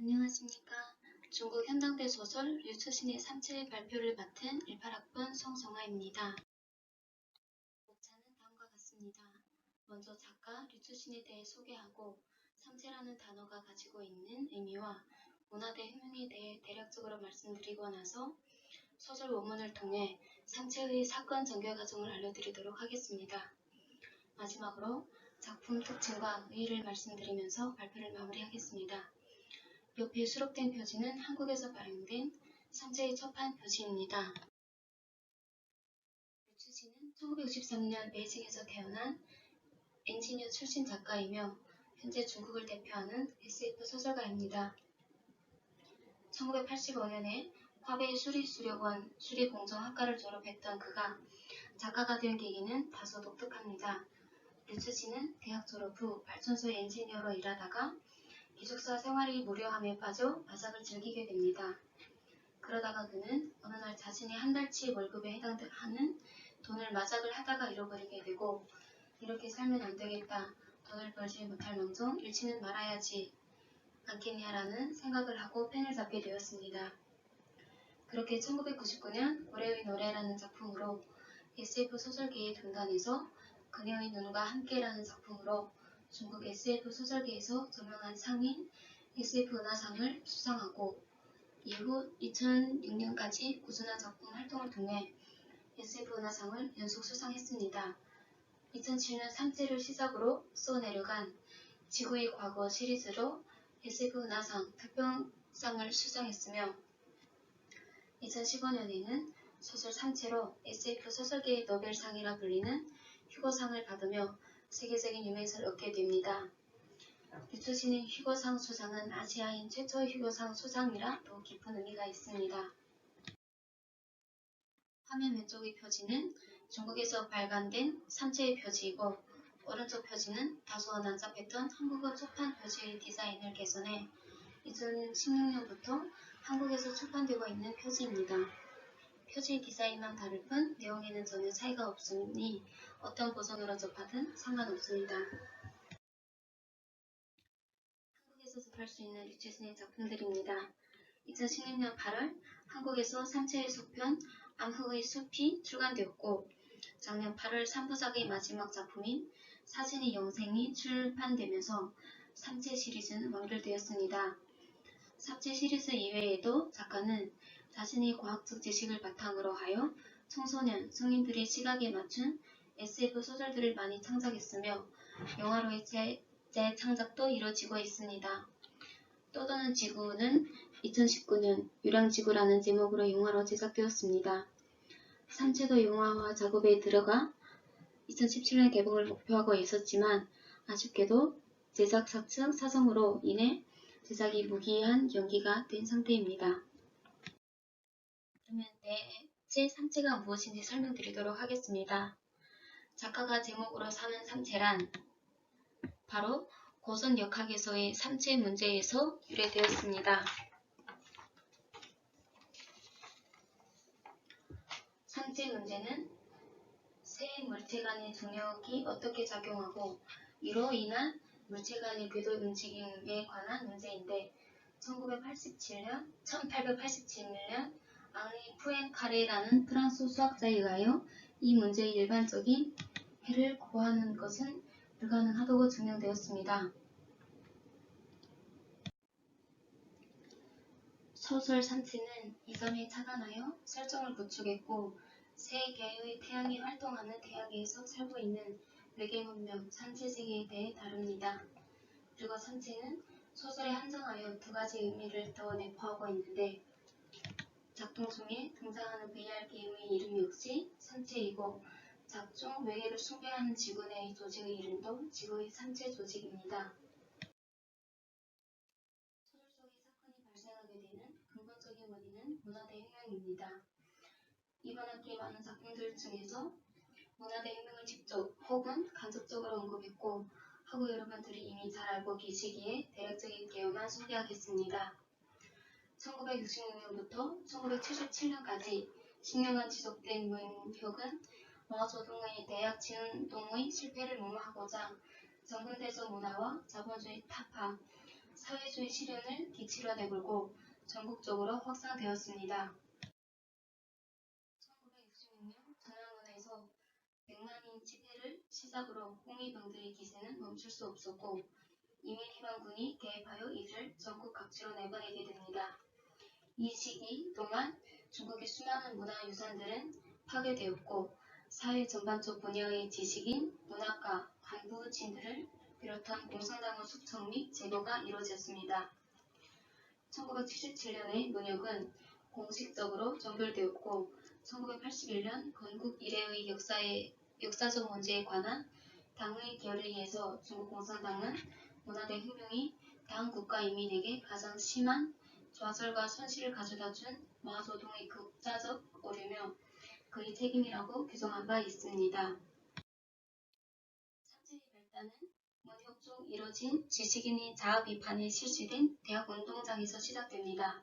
안녕하십니까. 중국 현당대 소설 류처신의 3체 발표를 맡은 18학번 송성아입니다. 목차는 다음과 같습니다. 먼저 작가 류처신에 대해 소개하고 3체라는 단어가 가지고 있는 의미와 문화대 혁명에 대해 대략적으로 말씀드리고 나서 소설 원문을 통해 3체의 사건 전개 과정을 알려드리도록 하겠습니다. 마지막으로 작품 특징과 의의를 말씀드리면서 발표를 마무리하겠습니다. 옆에 수록된 표지는 한국에서 발행된 3체의 첫판 표지입니다. 류처신은 1963년 베이징에서 태어난 엔지니어 출신 작가이며 현재 중국을 대표하는 SF 소설가입니다. 1985년에 화베이 수리수력원 수리공정학과를 졸업했던 그가 작가가 된 계기는 다소 독특합니다. 류처신은 대학 졸업 후 발전소의 엔지니어로 일하다가 기숙사 생활이 무료함에 빠져 마작을 즐기게 됩니다. 그러다가 그는 어느 날 자신이 한 달치 월급에 해당하는 돈을 마작을 하다가 잃어버리게 되고 이렇게 살면 안 되겠다. 돈을 벌지 못할 망정 잃지는 말아야지 않겠냐라는 생각을 하고 펜을 잡게 되었습니다. 그렇게 1999년 고래의 노래라는 작품으로 SF 소설계의 등단해서 그녀의 눈과 함께라는 작품으로 중국 SF 소설계에서 저명한 상인 SF 은하상을 수상하고 이후 2006년까지 꾸준한 작품 활동을 통해 SF 은하상을 연속 수상했습니다. 2007년 3체를 시작으로 쏘내려간 지구의 과거 시리즈로 SF 은하상 특별상을 수상했으며 2015년에는 소설 3체로 SF 소설계의 노벨상이라 불리는 휴거상을 받으며 세계적인 유명세를 얻게 됩니다. 류처신의 휴거상 수상은 아시아인 최초의 휴거상 수상이라 더 깊은 의미가 있습니다. 화면 왼쪽의 표지는 중국에서 발간된 3체의 표지이고 오른쪽 표지는 다소 난잡했던 한국어 초판 표지의 디자인을 개선해 2016년부터 한국에서 출판되고 있는 표지입니다. 표지 디자인만 다를 뿐 내용에는 전혀 차이가 없으니 어떤 버전으로 접하든 상관없습니다. 한국에서 접할 수 있는 류처신의 작품들입니다. 2016년 8월 한국에서 3체의 속편 암흑의 숲이 출간되었고 작년 8월 3부작의 마지막 작품인 사진의 영생이 출판되면서 3체 시리즈는 완결되었습니다. 3체 시리즈 이외에도 작가는 자신의 과학적 지식을 바탕으로 하여 청소년, 성인들의 시각에 맞춘 SF 소설들을 많이 창작했으며 영화로의 재창작도 이뤄지고 있습니다. 떠도는 지구는 2019년 유랑지구라는 제목으로 영화로 제작되었습니다. 3체도 영화화 작업에 들어가 2017년 개봉을 목표하고 있었지만 아쉽게도 제작사 측 사정으로 인해 제작이 무기한 연기가 된 상태입니다. 그러면 제 3체가 무엇인지 설명드리도록 하겠습니다. 작가가 제목으로 삼은 3체란 바로 고전 역학에서의 3체 문제에서 유래되었습니다. 3체 문제는 세 물체 간의 중력이 어떻게 작용하고 이로 인한 물체 간의 궤도 움직임에 관한 문제인데 1887년 앙리 푸엥카레라는 프랑스 수학자에 의하여 이 문제의 일반적인 해를 구하는 것은 불가능하다고 증명되었습니다. 소설 3체는 이 점에 착안하여 설정을 구축했고 세 개의 태양이 활동하는 태양계에서 살고 있는 외계 문명 3체 세계에 대해 다룹니다. 그리고 3체는 소설에 한정하여 두 가지 의미를 더 내포하고 있는데 작품 중에 등장하는 VR 게임의 이름 역시 3체이고 작중 외계를 숭배하는 지구 내의 조직의 이름도 지구의 3체 조직입니다. 소설 속의 사건이 발생하게 되는 근본적인 원인은 문화대 혁명입니다. 이번 학기 많은 작품들 중에서 문화대 혁명을 직접 혹은 간접적으로 언급했고 하고 여러분들이 이미 잘 알고 계시기에 대략적인 개요만 소개하겠습니다. 1966년부터 1977년까지 10년간 지속된 문혁은 마오쩌둥의 대약 진동의 실패를 무마하고자 정근대적 문화와 자본주의 타파, 사회주의 실현을 기치로 내걸고 전국적으로 확산되었습니다. 1966년 전환원에서 100만인 집회를 시작으로 홍위병들의 기세는 멈출 수 없었고 이민희망군이 개입하여 이들을 전국 각지로 내보내게 됩니다. 이 시기 동안 중국의 수많은 문화유산들은 파괴되었고 사회 전반적 분야의 지식인, 문학가, 간부진들을 비롯한 공산당의 숙청 및 제거가 이루어졌습니다. 1977년에 문혁은 공식적으로 종결되었고 1981년 건국 이래의 역사적 문제에 관한 당의 결의에서 중국 공산당은 문화대 혁명이 당 국가인민에게 가장 심한 좌절과 손실을 가져다준 마오쩌둥의 국가적 오류며 그의 책임이라고 규정한 바 있습니다. 사제의 발단은 문혁 중 이뤄진 지식인의 자아 비판에 실시된 대학 운동장에서 시작됩니다.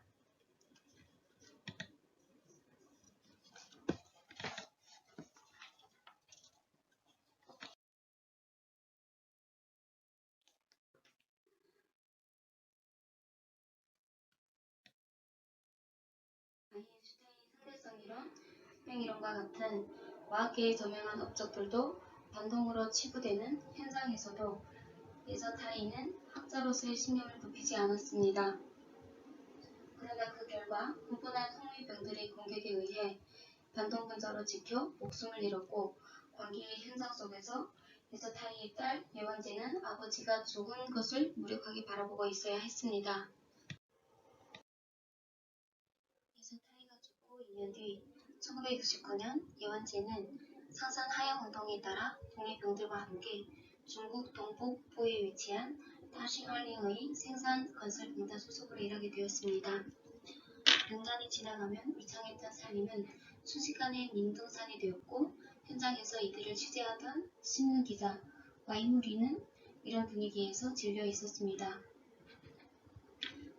아인슈타인의 상대성 이론, 흑백 이론과 같은 과학계의 저명한 업적들도 반동으로 치부되는 현장에서도 에서타인은 학자로서의 신념을 굽히지 않았습니다. 그러나 그 결과 흥분한 홍위병들의 공격에 의해 반동분자로 찍혀 목숨을 잃었고 광기의 현장 속에서 에서타이의 딸 예원제는 아버지가 죽은 것을 무력하게 바라보고 있어야 했습니다. 에서타이가 죽고 2년 뒤 1969년 예원제는 상산 하양운동에 따라 홍위병들과 함께 중국 동북부에 위치한 다싱얼링의 생산 건설 공단 소속으로 일하게 되었습니다. 몇 년이 지나가면 위창했던 살림은 순식간에 민둥산이 되었고 현장에서 이들을 취재하던 신문기자 와이무리는 이런 분위기에서 질려 있었습니다.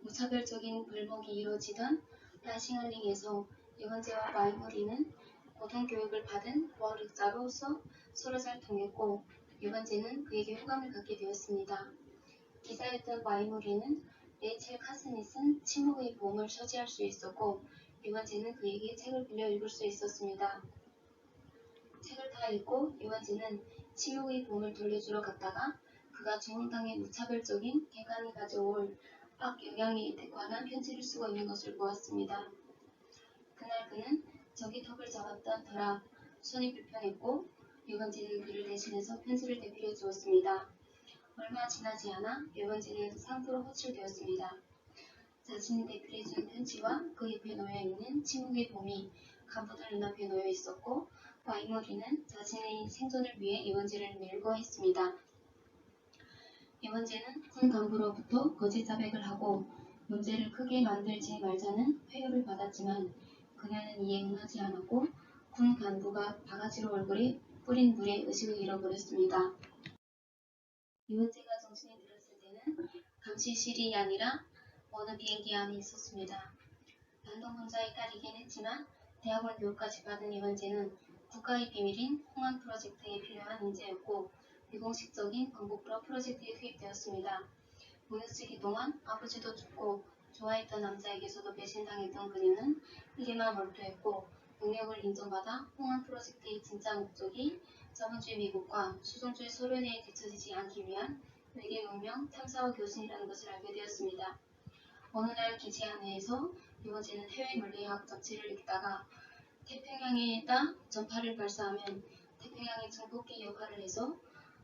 무차별적인 불목이 이루어지던 다싱얼링에서 예원제와 와이무리는 고등교육을 받은 고학력자로서 서로 잘 통했고 예원제는 그에게 호감을 갖게 되었습니다. 기자였던 와이무리는 레이첼 카슨이 쓴 침묵의 보험을 소지할 수 있었고 예원제는 그에게 책을 빌려 읽을 수 있었습니다. 책을 다 읽고 예원제는 침묵의 보험을 돌려주러 갔다가 그가 정당의 무차별적인 개간이 가져올 악영향에 관한 편지를 쓰고 있는 것을 보았습니다. 그날 그는 적이 턱을 잡았던 터라 손이 불편했고 예원제는 그를 대신해서 편지를 대필해 주었습니다. 얼마 지나지 않아 예원제는 상부로 호출되었습니다. 자신이 대필해준 편지와 그 옆에 놓여있는 침묵의 봄이 간부들 눈앞에 놓여 있었고 와이머리는 자신의 생존을 위해 예원제를 밀고 했습니다. 예원제는 군 간부로부터 거짓 자백을 하고 문제를 크게 만들지 말자는 회유를 받았지만 그녀는 이에 응하지 않았고 군 간부가 바가지로 얼굴에 뿌린 물에 의식을 잃어버렸습니다. 예원제가 정신이 들었을 때는 감시실이 아니라 어느 비행기 안에 있었습니다. 반동분자의 딸이긴 했지만 대학원 교육까지 받은 예원제는 국가의 비밀인 홍안 프로젝트에 필요한 인재였고 비공식적인 광복프로 프로젝트에 투입되었습니다. 무역시기 동안 아버지도 죽고 좋아했던 남자에게서도 배신당했던 그녀는 이에만 몰두했고 능력을 인정받아 홍안 프로젝트의 진짜 목적이 자본주의 미국과 수종주의 소련에 뒤처지지 않기 위한 외계 문명 탐사와 교신이라는 것을 알게 되었습니다. 어느 날 기지 안에서 예원제는 해외 물리학 잡지를 읽다가 태평양에다 전파를 발사하면 태평양의 증폭기 역할을 해서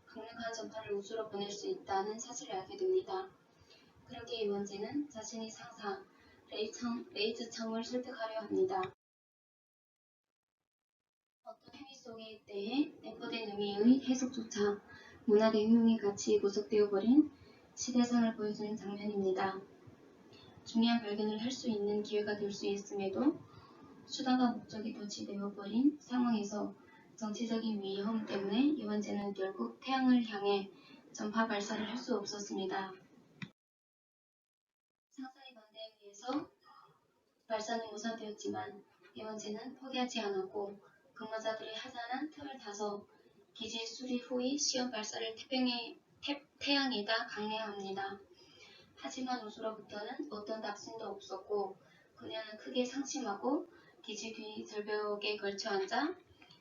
강력한 전파를 우주로 보낼 수 있다는 사실을 알게 됩니다. 그렇게 예원제는 자신의 상사 레이즈청을 설득하려 합니다. 어떤 행위 속의 때에 내포된 의미의 해석조차 문화대 혁명의 가치에 구석되어 버린 시대상을 보여주는 장면입니다. 중요한 발견을 할 수 있는 기회가 될 수 있음에도 수단과 목적이 도취되어 버린 상황에서 정치적인 위험 때문에 예원제는 결국 태양을 향해 전파 발사를 할 수 없었습니다. 상사의 반대에 의해서 발사는 무산되었지만 예원제는 포기하지 않았고 근무자들의 하찮은 틈을 타서 기지 수리 후의 시험 발사를 태양에다 강행합니다. 하지만 우수로부터는 어떤 답신도 없었고 그녀는 크게 상심하고 기지귀 절벽에 걸쳐 앉아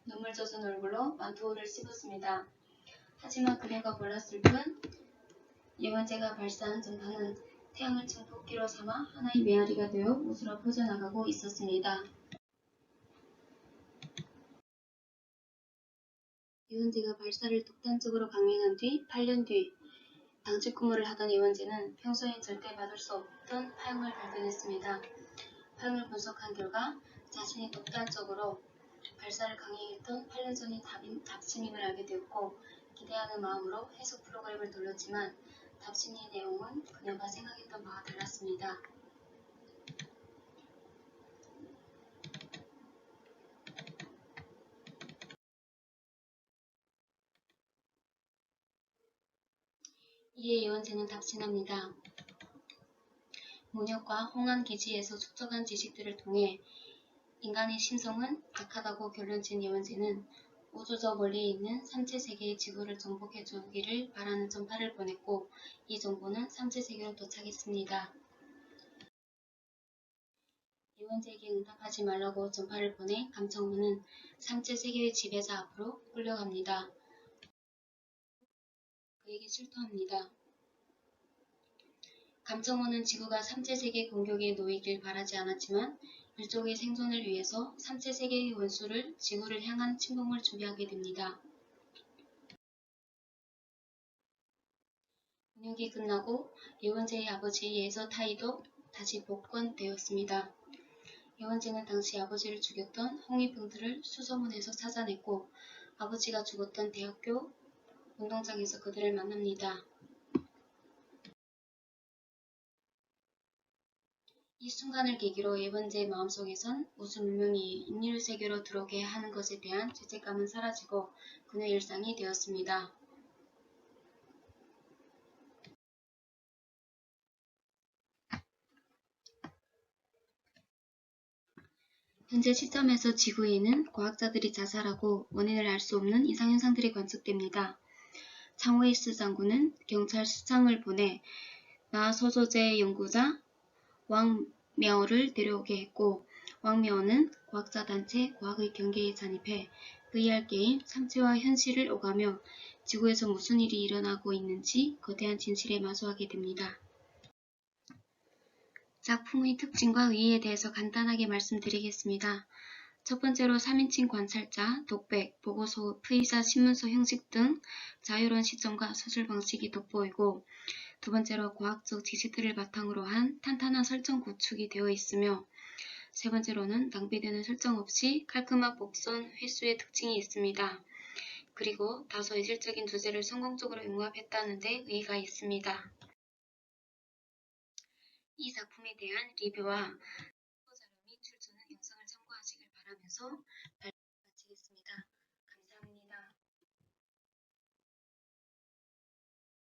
눈물 젖은 얼굴로 만토를 씹었습니다. 하지만 그녀가 몰랐을 뿐 예원제가 발사한 전파는 태양을 증폭기로 삼아 하나의 메아리가 되어 우수로 퍼져나가고 있었습니다. 예원제가 발사를 독단적으로 강행한 뒤 8년 뒤 당직 근무를 하던 예원제는 평소엔 절대 받을 수 없던 파형을 발견했습니다. 파형을 분석한 결과 자신이 독단적으로 발사를 강행했던 8년 전이 답심임을 알게 되었고 기대하는 마음으로 해석 프로그램을 돌렸지만 답심의 내용은 그녀가 생각했던 바와 달랐습니다. 이에 예원제는 답신합니다. 문혁과 홍안 기지에서 축적한 지식들을 통해 인간의 심성은 악하다고 결론진 예원제는 우주 저 멀리에 있는 삼체세계의 지구를 정복해 주기를 바라는 전파를 보냈고 이 정보는 삼체세계로 도착했습니다. 예원제에게 응답하지 말라고 전파를 보내 감청문은 삼체세계의 지배자 앞으로 끌려갑니다. 그에게 출토합니다. 감청원은 지구가 삼체세계 공격에 놓이길 바라지 않았지만 일족의 생존을 위해서 삼체세계의 원수를 지구를 향한 침공을 준비하게 됩니다. 운역이 끝나고 예원제의 아버지 예저타이도 다시 복권되었습니다. 예원제는 당시 아버지를 죽였던 홍위병들을 수소문에서 찾아냈고 아버지가 죽었던 대학교 운동장에서 그들을 만납니다. 이 순간을 계기로 예원제의 마음속에선 우주 문명이 인류 세계로 들어오게 하는 것에 대한 죄책감은 사라지고 그녀의 일상이 되었습니다. 현재 시점에서 지구에는 과학자들이 자살하고 원인을 알 수 없는 이상현상들이 관측됩니다. 창웨이스 장군은 경찰 수장을 보내 나소조제 연구자 왕мя오를 데려오게 했고 왕мя오는 과학자 단체 과학의 경계에 잔입해 VR 게임 삼체와 현실을 오가며 지구에서 무슨 일이 일어나고 있는지 거대한 진실에 마주하게 됩니다. 작품의 특징과 의의에 대해서 간단하게 말씀드리겠습니다. 첫 번째로 3인칭 관찰자, 독백, 보고서, 프이자, 신문서 형식 등 자유로운 시점과 서술 방식이 돋보이고 두 번째로 과학적 지식들을 바탕으로 한 탄탄한 설정 구축이 되어 있으며 세 번째로는 낭비되는 설정 없이 깔끔한 복선, 횟수의 특징이 있습니다. 그리고 다소 예술적인 주제를 성공적으로 융합했다는 데 의의가 있습니다. 이 작품에 대한 리뷰와 자료 및 출처는 영상을 참고하시길 바라면서